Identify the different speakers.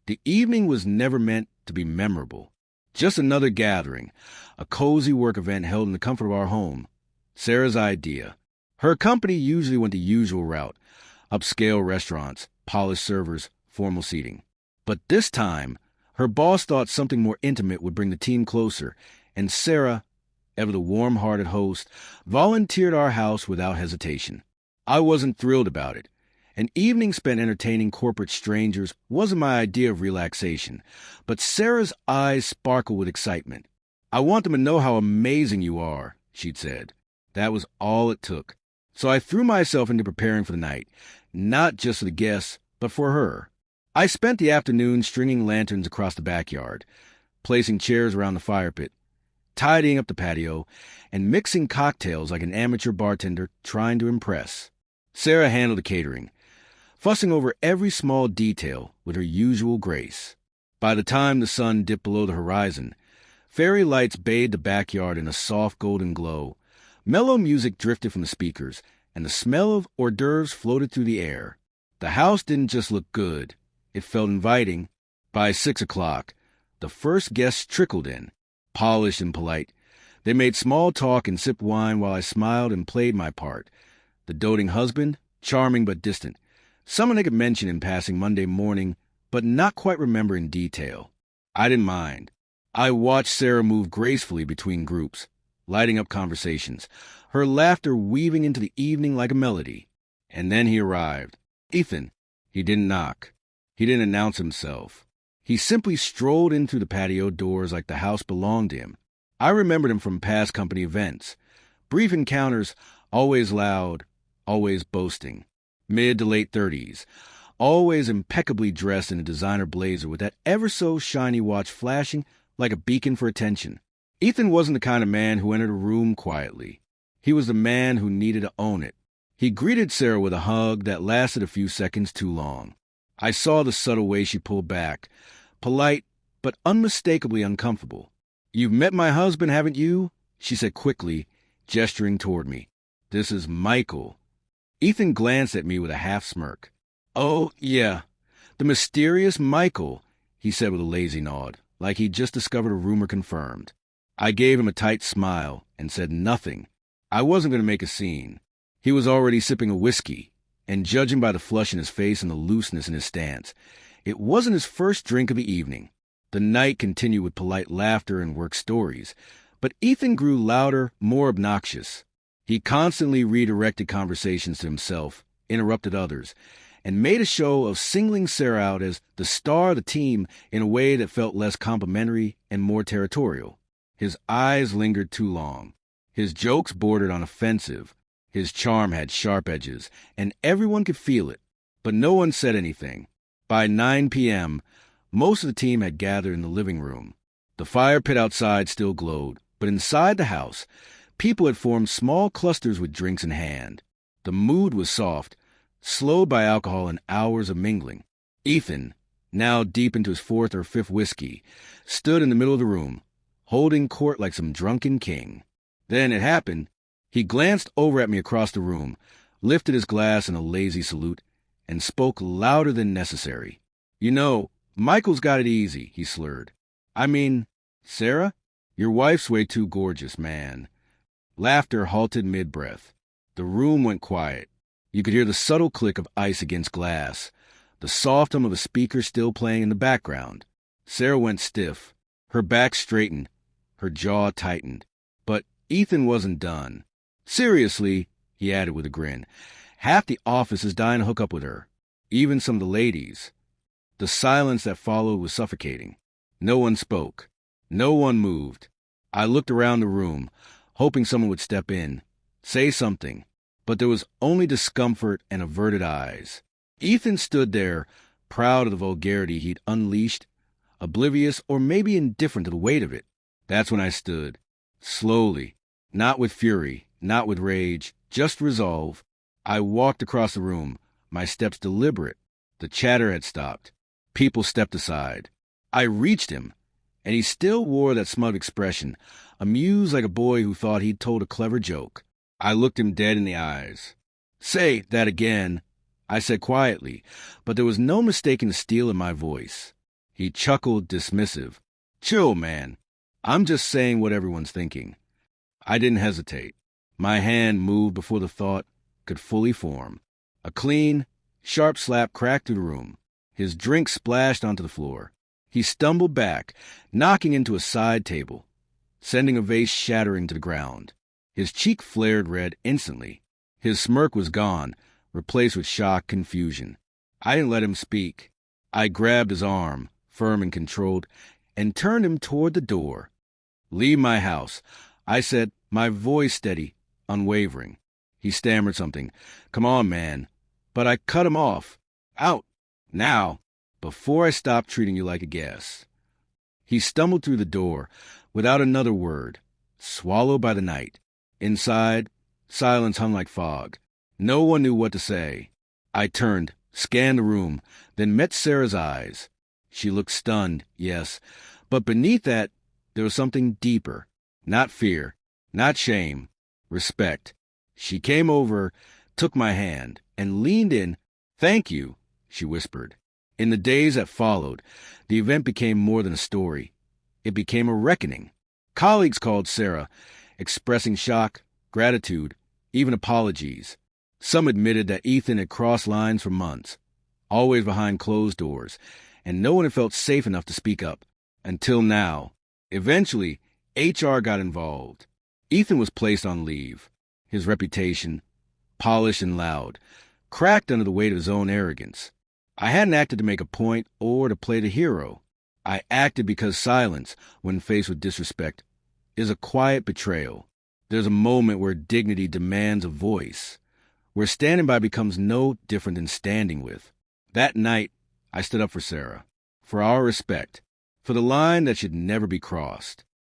Speaker 1: The evening was never meant to be memorable. Just another gathering, a cozy work event held in the comfort of our home. Sarah's idea. Her company usually went the usual route: upscale restaurants, polished servers, formal seating. But this time, her boss thought something more intimate would bring the team closer, and Sarah, ever the warm-hearted host, volunteered our house without hesitation. I wasn't thrilled about it. An evening spent entertaining corporate strangers wasn't my idea of relaxation, but Sarah's eyes sparkled with excitement. "I want them to know how amazing you are," she'd said. That was all it took. So I threw myself into preparing for the night, not just for the guests, but for her. I spent the afternoon stringing lanterns across the backyard, placing chairs around the fire pit, tidying up the patio, and mixing cocktails like an amateur bartender trying to impress. Sarah handled the catering, fussing over every small detail with her usual grace. By the time the sun dipped below the horizon, fairy lights bathed the backyard in a soft golden glow. Mellow music drifted from the speakers, and the smell of hors d'oeuvres floated through the air. The house didn't just look good, it felt inviting. By 6 o'clock, the first guests trickled in, polished and polite. They made small talk and sipped wine while I smiled and played my part. The doting husband, charming but distant, someone they could mention in passing Monday morning, but not quite remember in detail. I didn't mind. I watched Sarah move gracefully between groups, lighting up conversations, her laughter weaving into the evening like a melody. And then he arrived. Ethan. He didn't knock. He didn't announce himself. He simply strolled in through the patio doors like the house belonged to him. I remembered him from past company events. Brief encounters, always loud, always boasting. Mid to late 30s, always impeccably dressed in a designer blazer with that ever-so-shiny watch flashing like a beacon for attention. Ethan wasn't the kind of man who entered a room quietly. He was the man who needed to own it. He greeted Sarah with a hug that lasted a few seconds too long. I saw the subtle way she pulled back, polite but unmistakably uncomfortable. "You've met my husband, haven't you?" she said quickly, gesturing toward me. "This is Michael." Ethan glanced at me with a half-smirk. "Oh, yeah, the mysterious Michael," he said with a lazy nod, like he'd just discovered a rumor confirmed. I gave him a tight smile and said nothing. I wasn't going to make a scene. He was already sipping a whiskey, and judging by the flush in his face and the looseness in his stance, it wasn't his first drink of the evening. The night continued with polite laughter and work stories, but Ethan grew louder, more obnoxious. He constantly redirected conversations to himself, interrupted others, and made a show of singling Sarah out as the star of the team in a way that felt less complimentary and more territorial. His eyes lingered too long. His jokes bordered on offensive. His charm had sharp edges, and everyone could feel it, but no one said anything. By 9 p.m., most of the team had gathered in the living room. The fire pit outside still glowed, but inside the house, people had formed small clusters with drinks in hand. The mood was soft, slowed by alcohol and hours of mingling. Ethan, now deep into his 4th or 5th whiskey, stood in the middle of the room, holding court like some drunken king. Then it happened. He glanced over at me across the room, lifted his glass in a lazy salute, and spoke louder than necessary. "You know, Michael's got it easy," he slurred. "I mean, Sarah, your wife's way too gorgeous, man." Laughter halted mid-breath. The room went quiet. You could hear the subtle click of ice against glass, the soft hum of a speaker still playing in the background. Sarah went stiff. Her back straightened. Her jaw tightened. But Ethan wasn't done. "Seriously," he added with a grin, "half the office is dying to hook up with her. Even some of the ladies." The silence that followed was suffocating. No one spoke. No one moved. I looked around the room, hoping someone would step in, say something, but there was only discomfort and averted eyes. Ethan stood there, proud of the vulgarity he'd unleashed, oblivious or maybe indifferent to the weight of it. That's when I stood, slowly, not with fury, not with rage, just resolve. I walked across the room, my steps deliberate. The chatter had stopped. People stepped aside. I reached him, and he still wore that smug expression, amused like a boy who thought he'd told a clever joke. I looked him dead in the eyes. "Say that again," I said quietly, but there was no mistaking the steel in my voice. He chuckled, dismissive. Chill, man. I'm just saying what everyone's thinking. I didn't hesitate. My hand moved before the thought could fully form. A clean, sharp slap cracked through the room. His drink splashed onto the floor. He stumbled back, knocking into a side table, sending a vase shattering to the ground. His cheek flared red instantly. His smirk was gone, replaced with shock, confusion. I didn't let him speak. I grabbed his arm, firm and controlled, and turned him toward the door. Leave my house, I said, my voice steady, unwavering. He stammered something. Come on, man. But I cut him off. Out. Now. Before I stop treating you like a guest. He stumbled through the door, without another word, swallowed by the night. Inside, silence hung like fog. No one knew what to say. I turned, scanned the room, then met Sarah's eyes. She looked stunned, yes, but beneath that, there was something deeper. Not fear, not shame, respect. She came over, took my hand, and leaned in. Thank you, she whispered. In the days that followed, the event became more than a story. It became a reckoning. Colleagues called Sarah, expressing shock, gratitude, even apologies. Some admitted that Ethan had crossed lines for months, always behind closed doors, and no one had felt safe enough to speak up. Until now. Eventually, HR got involved. Ethan was placed on leave. His reputation, polished and loud, cracked under the weight of his own arrogance. I hadn't acted to make a point or to play the hero. I acted because silence, when faced with disrespect, is a quiet betrayal. There's a moment where dignity demands a voice, where standing by becomes no different than standing with. That night, I stood up for Sarah, for our respect, for the line that should never be crossed.